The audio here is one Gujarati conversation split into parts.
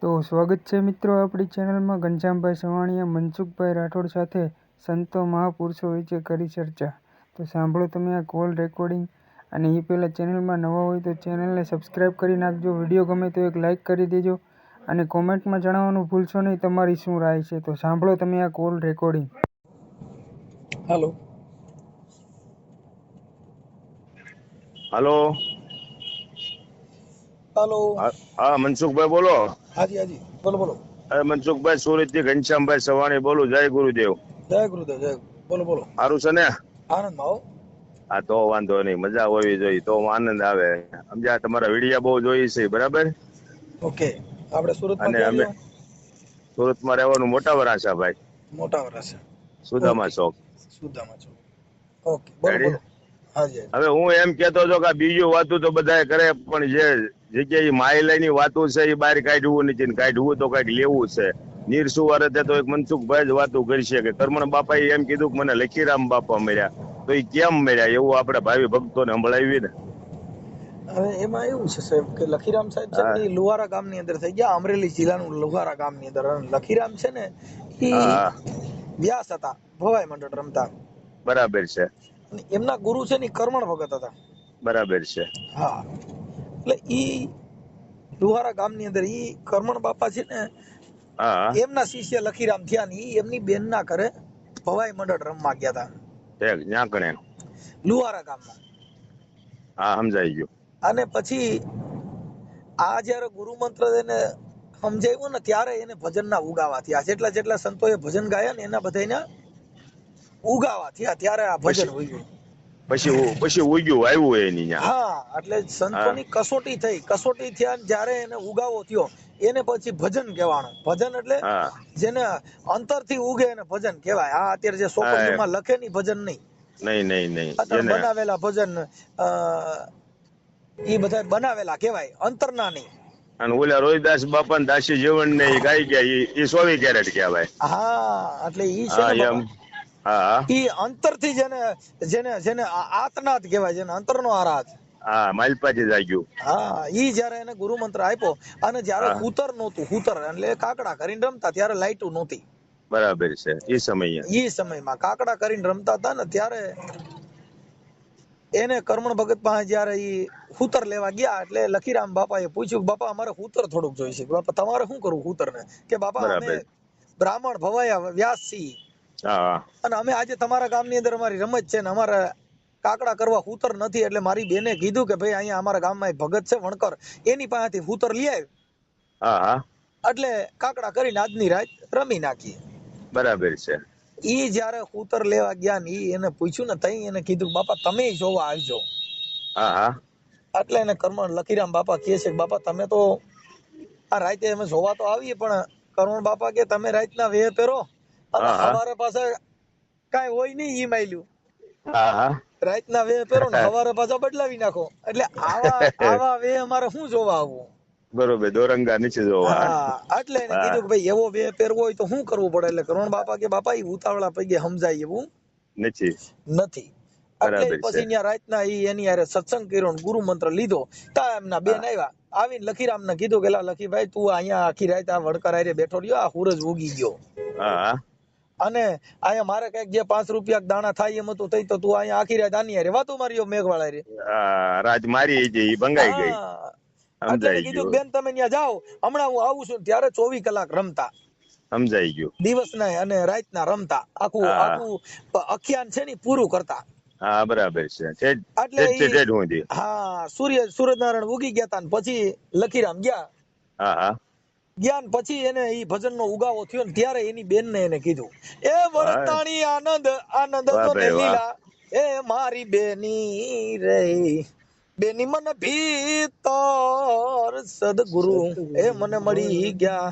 તો સ્વાગત છે મિત્રો આપણી ચેનલમાં. ઘનશ્યામભાઈ સવાણિયા મનસુખભાઈ રાઠોડ સાથે સંતો મહાપુરુષો વિશે કરી ચર્ચા. તો સાંભળો તમે આ કોલ રેકોર્ડિંગ. અને એ પહેલાં ચેનલમાં નવા હોય તો ચેનલને સબસ્ક્રાઈબ કરી નાખજો. વિડીયો ગમે તો એક લાઇક કરી દેજો અને કોમેન્ટમાં જણાવવાનું ભૂલશો નહીં તમારી શું રાય છે. તો સાંભળો તમે આ call recording. Hello hello hello हाँ मनसुखभाई बोलो। हाँ जी बोलो बोलो। अरे मनसुखभाई सूरत થી ઘનશ્યામભાઈ સવાણી બોલું। જય ગુરુદેવ। जय गुरुदेव जय बोलो बोलो। સારું છે ને? આનંદ આવો। હા તો વાંધો નહીં, મજા હોવી જોઈએ તો આનંદ આવે। સમજ્યા? તમારા વિડીયા બહુ જોઈ છે, બરાબર? ઓકે આપણે સુરતમાં અને ક્યાં અમે રહ્યો? સુરતમાં રહેવાનું મોટા વરાછા ભાઈ, મોટા વરાછા સુદામા ચોક। સુદામા છો। ઓકે બોલો રેડી? બોલો। હા જી હવે હું એમ કેતો હતો કે આ બીજું વાતું તો બધાય કરે, પણ જે જગ્યાએ માયલાની વાતું છે એ બહાર કાઢવું નથી, ને કાઢવું તો કઈક લેવું છે। નિરસુવારે તો એક મનસુખભાઈ જ વાતું કરશે કે કરમણ બાપાએ એમ કીધું કે મને લખીરામ બાપા મળ્યા, તો એ કેમ મળ્યા એવું આપણે ભાવિ ભક્તોને સંભળાવી ને। હવે એમાં એવું છે સાહેબ કે લખીરામ સાહેબ છે ને એ લુહારા ગામની અંદર થઈ ગયા, અમરેલી જિલ્લાનું લુહારા ગામની અંદર। અને લખીરામ છે ને એ હા વ્યાસ હતા, ભવાઈ મંડળ રમતા। બરાબર છે, અને એમના ગુરુ છે ને ઈ કરમણ ભગત હતા। બરાબર છે। હા એટલે ઈ લુહારા ગામની અંદર ઈ કરમણ બાપા છે ને હા એમના શિષ્ય લખીરામ થયા ને ઈ એમની બેન ના ઘરે ભવાઈ મંડળ રમવા ગયા હતા એક ન્યાકણે। લુહારા ગામમાં। હા સમજાઈ ગયું। અને પછી આ જયારે ગુરુ મંત્ર એને સમજાવ્યું ને ત્યારે એને ભજનના ઉગાવા થયા। જેટલા જેટલા સંતોએ ભજન ગાયા ને એના બધાના ઉગાવા થયા, ત્યારે આ ભજન ઉગ્યું। પછી ઉગ્યું આવ્યું એની ન્યા। હા એટલે સંતોની કસોટી થઈ, કસોટી થયા ને જ્યારે એને ઉગાવો થયો એને પછી ભજન કહેવાનું। ભજન એટલે હા જેને અંતરથી ઉગે એને ભજન કહેવાય। આ અત્યારે જે ચોપડીઓમાં લખે ની ભજન નહીં, નહીં અત્યારે જેને બનાવેલા ભજન એ બધા બનાવેલા કહેવાય, અંતરના નહીં। અને ઓલા રોહિદાસ બાપા દાસી જીવન ને ઈ ગાઈ ગયા, ઈ 24 કેરેટ કહેવાય। હા એટલે ઈ છે હા ને એમ। બાબા, હા ઈ અંતરથી જેને જેને જેને આત્નાથ કહેવાય, જેને અંતરનો આરાધ। હા માલપાથી જાગ્યું। હા ઈ જયારે એને ગુરુ મંત્ર આપ્યો અને જયારે હા હૂતર નહોતું, હૂતર એટલે કાકડા કરીને રમતા, ત્યારે લાઈટું નહોતી બરાબર છે એ સમયે। ઈ સમયમાં કાકડા કરીને રમતા હતા ને ત્યારે એને કરમણ ભગત પાસે જયારે ઈ હૂતર લેવા ગયા એટલે લખીરામ બાપાએ પૂછ્યું, બાપા અમારે હૂતર થોડુંક જોઈશે। બાપા તમારે શું કરવું હૂતર ને? કે બાપા અમે બરાબર। બ્રાહ્મણ ભવાયા વ્યાસ છીએ હા અને અમે આજે તમારા ગામની અંદર અમારી રમત છે ને અમારે કાકડા કરવા હૂતર નથી, એટલે મારી બેને કીધું કે ભાઈ અહીંયા અમારા ગામમાં એક ભગત છે વણકર, એની પાસેથી હૂતર લઈ આવ હા એટલે કાકડા કરીને આજની રાત રમી નાખીએ। બરાબર છે। ઈ જયારે હૂતર લેવા ગયા ને ઈ એને પૂછ્યું ને તઈ એને કીધું બાપા તમે જોવા આવજો। હા એટલે એને કરમણ લખીરામ બાપા કહે છે કે બાપા તમે તો આ રાતે અમે જોવા તો આવીએ, પણ કરમણ બાપા કે તમે રાતના વેહ પહેરો અને હા હવારે પાછા કાંઈ હોય નહીં ઈ માયલું, હા રાતના વેહ પહેરો ને હવારે પાછા બદલાવી નાખો। એટલે આવા વેહ અમારે શું જોવા આવવું? બરોબર, દોરંગા નીચે જોવા। હા એટલે એને હા કીધું કે ભાઈ એવો વેહ પહેરવો હોય તો શું કરવું પડે? એટલે કરમણ બાપા કે બાપા ઈ ઉતાવળા પગે સમજાય એવું નથી। નથી। એટલે બરાબર છે। પછી ત્યાં રાતના ઈ એની હારે સત્સંગ કર્યો ને ગુરુ મંત્ર લીધો। તા એમના બેન આવ્યા, આવીને લખીરામ ને કીધું કે લા લખીભાઈ તું અહીંયા આખી રાત આ વડકર હારે બેઠો રહ્યો, આ સૂરજ ઉગી ગયો હા અને અહીંયા મારે કઈક જે 5 રૂપિયા દાણા થાય એમ હતું, તઈ તો તું અહીંયા આખી રાત આની હારે વાતો માર્યો મેઘવાળા રે। રાત મારી ઈ ભંગાઈ ગઈ। હા એટલે સમજાઈ કીધું ગયું, બેન તમે ત્યાં જાઓ, હમણાં હું આવું છું। ત્યારે 24 કલાક રમતા, સમજાઈ ગયું। દિવસના અને રાતના રમતા, આખું હા આખું અખ્યાન છે ને પૂરું કરતા। હા બરાબર છે। એટલે ઈ ઠેઠ સુધી। હા સૂર્યનારાયણ ઉગી ગયા તા ને પછી લખીરામ ગયા હા જ્ઞાન પછી એને ઈ ભજનનો ઉગાવો થયો ને ત્યારે એની બેનને એને કીધું, એ વરતાણી આનંદ આનંદ વાહ જો ને ભાઈ વાહ। લીલા, એ મારી બેની રે બેની મન ભીતર સદગુરુ એ મને મળી ગયા।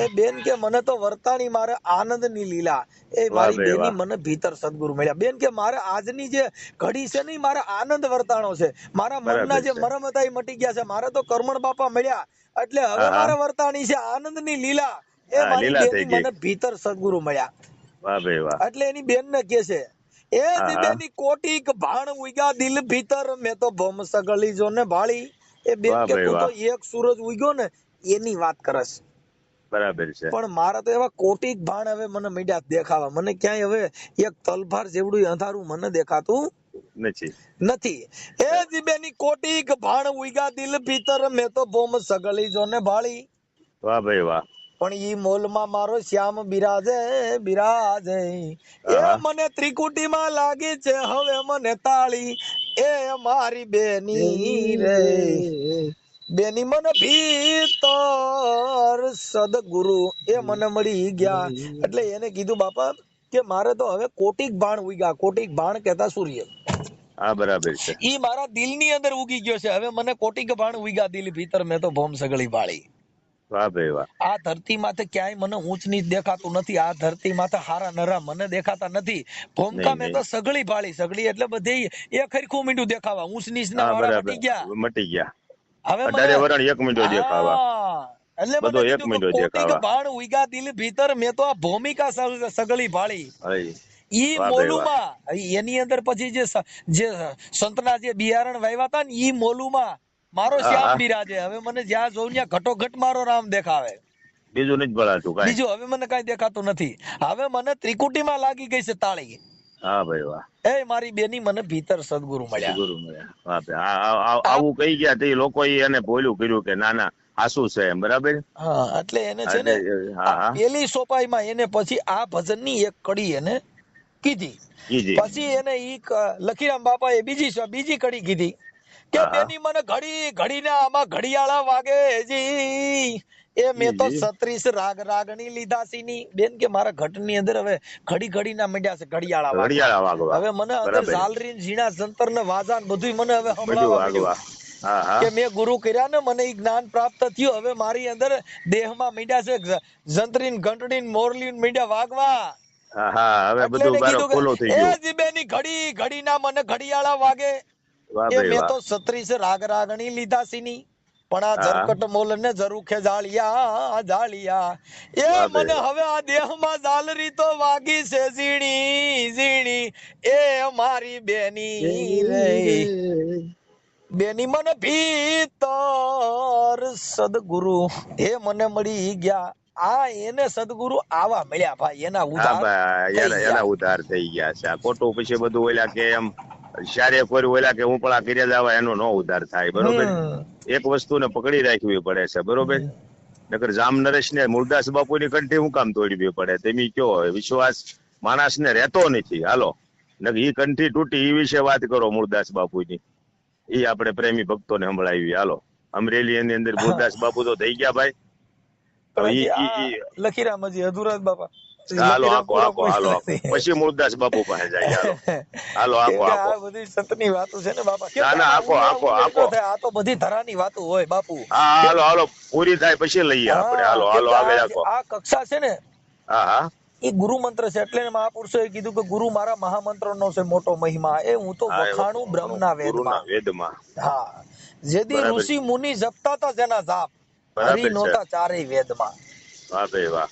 એ બેન કે મને તો વરતાણી મારે આનંદ ની લીલા, એ વાહ મારી ભાઈ બેની વાહ। મને ભીતર સદગુરુ મળ્યા। બેન કે મારે આજની જે ઘડી છે ને મારે આનંદ વર્તાણો છે, મારા મનના બરાબર જે છે। મરમ હતા એ મટી ગયા છે, મારે તો કરમણ બાપા મળ્યા એટલે હવે હા મારે વર્તાણી છે આનંદની લીલા, એ હા મારી લીલા થઈ બેની ગઈ। મને ભીતર સદગુરુ મળ્યા। વાહ ભાઈ વાહ। એટલે એની બેન ને કે છે, એ હા બેની કોટીક ભાણ ઉગ્યા દિલ ભીતર, મેં તો ભમ સગળી જો ને ભાળી। એ બેન વાહ કે ભાઈ તું તો વાહ। એક સૂરજ ઉગ્યો ને એની વાત કરસ। બરાબર છે. પણ મારા તો એવા કોટિક ભાણ હવે મને મીડ્યા દેખાવા. મને ક્યાંય હવે એક તલભાર જેવડું અંધારું મને દેખાતું નથી. નથી. એ જીબેની કોટિક ભાણ ઉઈગા દિલ ભીતર મેં તો બોમ સગળી જોને ભાળી. વાહ ભાઈ વાહ. પણ ઈ મોલમાં મારો શ્યામ બિરાજે બિરાજે. એ આહા. મને ત્રિકુટીમાં લાગી છે હવે મને તાળી. એ મારી બેની રે બેની મને ભીતર સદગુરુ એ મને મળી ગયા. એટલે એને કીધું બાપા કે મારે તો હવે કોટિક ભાણ ઉગ્યા. કોટિક ભાણ કહેતા સૂર્ય. હા બરાબર છે. ઈ મારા દિલની અંદર ઉગી ગયો છે. હવે મને કોટિક ભાણ ઉગ્યા દિલ ભીતર મેં તો ભોમ સગળી ભાળી. વાહ ભાઈ વાહ. આ ધરતી માથે ક્યાંય મને ઊંચ નીચ દેખાતું નથી. આ ધરતી માથે હારા નરા મને દેખાતા નથી. ભૂમકા મેં તો સગળી ભાળી. સગળી એટલે બધી એક હરખું મીંડું દેખાવા. ઊંચ નીચ ના વાળા મટી ગયા. મટી ગયા. હવે અઢારે વરણ એક મીંડો દેખાવા. એટલે બધો મને એક કીધું મીંડો કે કોટિક દેખાવા. ભાણ ઉગ્યા દિલ ભીતર મેં તો આ ભૂમિકા સગળી ભાળી. હઈ. ઈ વાહ ભાઈ મોલુમાં એની અંદર પછી જે સંતના જે બિયારણ વાવ્યા હતા ને ઈ મોલુમાં મારો શ્યામ બિરાજે. હવે મને જ્યાં જોઉં ત્યાં ઘટોઘટ મારો રામ દેખાવે. બીજું નથી ભળાતું કાંઈ. બીજું હવે મને કઈ દેખાતું નથી. હવે મને ત્રિકુટીમાં લાગી ગઈ છે તાળી. હા ભાઈ વાહ. એ મારી બેની મને ભીતર સદગુરુ મળ્યા. ગુરુ મળ્યા. વાહ ભાઈ. આવું કહી ગયા તે લોકો એને બોલ્યું કર્યું કે ના ના આસુ છે એમ. બરાબર. હા એટલે એને છે ને પેલી સોપાઈમાં એને પછી આ ભજનની એક કડી એને કીધી. પછી એને ઈ લખીરામ બાપાએ બીજી કડી કીધી કે બેની મને ઘડી ઘડીના આમાં ઘડિયાળા વાગે જી. એ મેં તો 36 રાગ રાગણી લીધા સીની. બેન કે મારા ઘટની અંદર હવે ઘડી ઘડીના મીંડ્યા છે ઘડિયાળા વાગવા. હવે મને અંદર ઝાલરી ઝીણા જંતર ને વાજા ને બધું મને હવે સંભળાવા માંડ્યું કે મેં ગુરુ કર્યા ને મને ઈ જ્ઞાન પ્રાપ્ત થયું. હવે મારી અંદર દેહમાં મીંડ્યા છે જંતરી ઘંટડી મોરલી મીંડ્યા વાગવા. હવે બધું બારો ખોલો થઈ ગયો. એ જીબેની ઘડી ઘડીના મને ઘડિયાળા વાગે. એ મેં તો 36 રાગ રાગણી લીધા સીની. પણ આ ઝરકટ મોલ ને ઝરૂખે જાળિયા જાળિયા. એ મને હવે આ દેહમાં ઝાલરી તો વાગી છે ઝીણી ઝીણી. એ મારી બેની રે બેની મને ભીતર સદગુરુ એ મને મળી ગયા. આ એને સદગુરુ આવા મળ્યા ભાઈ. એના ઉધાર થઈ ગયા છે. આ ખોટું પછી બધું ઓલા કે એમ શારે કોઈ ઓલા કે હું પણ કર્યા જવા એનો નો ઉધાર થાય. બરોબર. એક વસ્તુને પકડી રાખવી પડે છે. બરોબર. નકર જામ નરેશ ને મુરદાસ બાપુ ની કંઠી હું કામ તોડવી પડે તમે કયો. વિશ્વાસ માણસ ને રહેતો નથી. હાલો નકર ઈ કંઠી તૂટી ઈ વિશે વાત કરો મુરદાસ બાપુ ની. ઈ આપણે પ્રેમી ભક્તો ને સંભળાવી. હાલો અમરેલી ની અંદર મુરદાસ બાપુ તો થઈ ગયા ભાઈ. લખીરામ હજી અધૂરા બાપા. હાલો હાલો પછી મુરદાસ બાપુ પાસે જાય. હાલો આ બધી સંતની વાતો છે ને બાપા. આ તો બધી ધરાની વાતો હોય બાપુ. હાલો પૂરી થાય પછી લઈએ આપણે. હાલો આગળ રાખો. આ કક્ષા છે ને એ ગુરુ મંત્ર છે. એટલે મહાપુરુષોએ કીધું કે ગુરુ મારા મહામંત્ર નો છે મોટો મહિમા. એ હું તો વખાણું બ્રહ્મના વેદમાં. હા જેદી ઋષિ મુનિ જપતા હતા જેના જાપ હરી નોતા ચારેય વેદમાં. વાહ ભાઈ વાહ.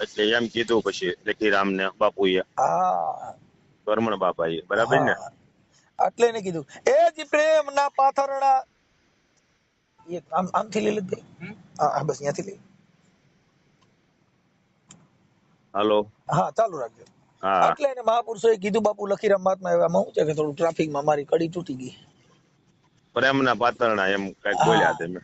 એટલે એમ કીધું પછી લખીરામ ને બાપુએ. કરમણ બાપાએ. બરાબર ને. એટલે એને કીધું એ જ પ્રેમ ના પાથરણા. આમથી લઈ લીધી. બસ અહીંયાથી લઈ. હાલો હા ચાલુ રાખજો. એટલે એને મહાપુરુષોએ કીધું બાપુ લખીરામ મહાત્મા એવામાં શું છે કે થોડું ટ્રાફિકમાં મારી કડી તૂટી ગઈ. પ્રેમના પાતરણા એમ કઈક બોલ્યા તમે.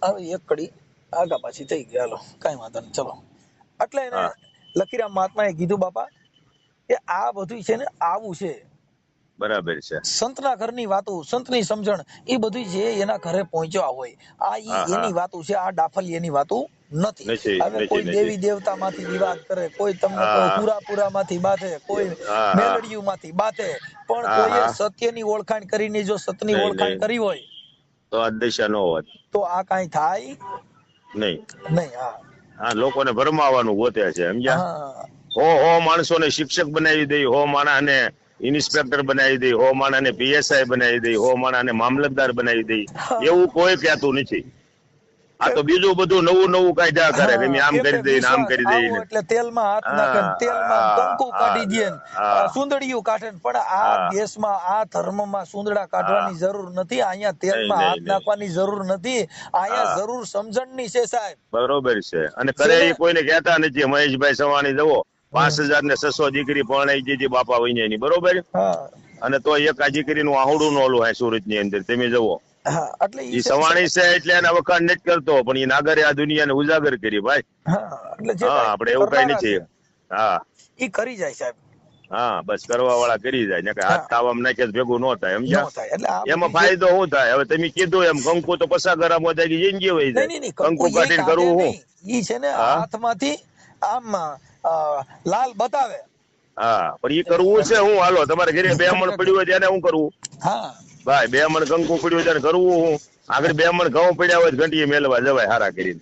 હવે એક કડી આગા પાછી થઈ ગઈ. હાલો કઈ વાંધો નહીં ચલો. એટલે એને લખીરામ મહાત્માએ કીધું બાપા કે આ બધું છે ને આવું છે. બરાબર છે. સંતના ઘરની વાતો સંતની સમજણ એ બધું છે એના ઘરે પહોંચ્યા હોય. આ એની વાતો છે. આ ડાફલિયાની વાતો નથી. હવે કોઈ દેવી દેવતા માંથી વિવાદ કરે, કોઈ તમને પુરાપુરા માંથી બાતે, કોઈ મેલડીયું માંથી બાતે, પણ કોઈ સત્યની ઓળખાણ કરીને જો સતની ઓળખાણ કરી હોય તો આ દિશા નો હોત. તો આ કઈ થાય નહીં. હા લોકોને ભરમાવાનું ગોતે છે. સમજ્યા. હો માણસોને શિક્ષક બનાવી દઈ, હો માણસને ઇન્સ્પેક્ટર બનાવી દઈ, હો માણસને PSI બનાવી દઈ, હો માણસને મામલતદાર બનાવી દઈ. એવું કોઈ કહેતું નથી. આ તો બીજું બધું નવું કાઢ્યા કરે કે મેં આમ કરી દઈને આમ કરી દઈને. એટલે તેલમાં હાથ નાખે ને તેલમાં કંકુ કાઢી દે ને સુંદડિયું કાઢે ને, પણ આ દેશમાં આ ધર્મમાં સુંદડા કાઢવાની જરૂર નથી, અહીંયા તેલમાં હાથ નાખવાની જરૂર નથી, અહીંયા જરૂર સમજણની છે સાહેબ. બરોબર છે. અને કરે એ કોઈને કહેતા નથી. મહેશભાઈ સવાણી જવો 5,600 દીકરી પરણાઈ દીધી બાપા વૈયાની, બરોબર. અને તો એક આ દીકરીનું આહુડું નો ઓલું હે સુરત ની અંદર, તમે જવો. એટલે ઈ સવાણી છે એટલે એને વખાણ નથી કરતો, પણ એ નાગરે આ દુનિયાને ઉજાગર કરી ભાઈ. આપણે એવું કઈ નથી. ઈ કરી જાય સાહેબ. બસ કરવા વાળા કરી જાય ને, હાથ તાવામાં નાખે ભેગું ન થાય, સમજ્યા? એમાં ફાયદો શું થાય? હવે તમે કીધું એમ કંકુ તો 50 ગ્રામ વધારી જિંદગી હોય જાય. કંકુ કાઢીને કરવું હું? ઈ છે ને હાથમાંથી આમ લાલ બતાવે. પણ ઈ કરવું છે હું? હાલો તમારે ઘરે 2 મણ પડ્યું હોય ત્યારે શું કરવું? ભાઈ 2 મણ કંકુ પડ્યું ત્યારે કરવું હું? આગળ 2 મણ ઘઉં પડ્યા હોય ઘંટીએ મેલવા જવાય હારા કરીને.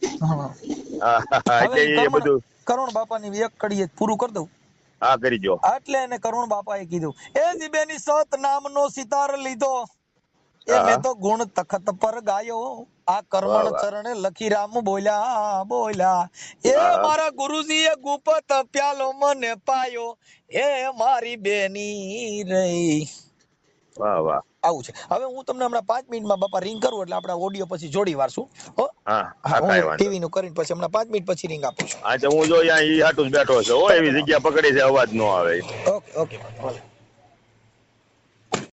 એટલે એ બધું કરુણ બાપાની એક કડીએ પૂરું કરી દઉં. કરી દો. એટલે એને કરુણ બાપાએ કીધું, એ જીબેની સત નામનો સિતાર લીધો, એ મેં તો ગુણ તખત પર ગાયો, આ કર્મણ ચરણે લખી રામ બોલ્યા, એ મારા ગુરુજીએ ગુપત પ્યાલો મને પાયો, એ મારી બેની રહી. વાહ વાહ. આવું છે. હવે હું તમને હમણાં 5 મિનિટમાં બાપા રિંગ કરું એટલે આપણે ઓડિયો પછી જોડી વારશું. ટીવી નું કરીને પછી હમણાં 5 મિનિટ પછી રિંગ આપું છું. હું જો અહીંયા ઈ હાટું જ બેઠો છે. એવી જગ્યા પકડી છે અવાજ નો આવે. ઓકે ભલે.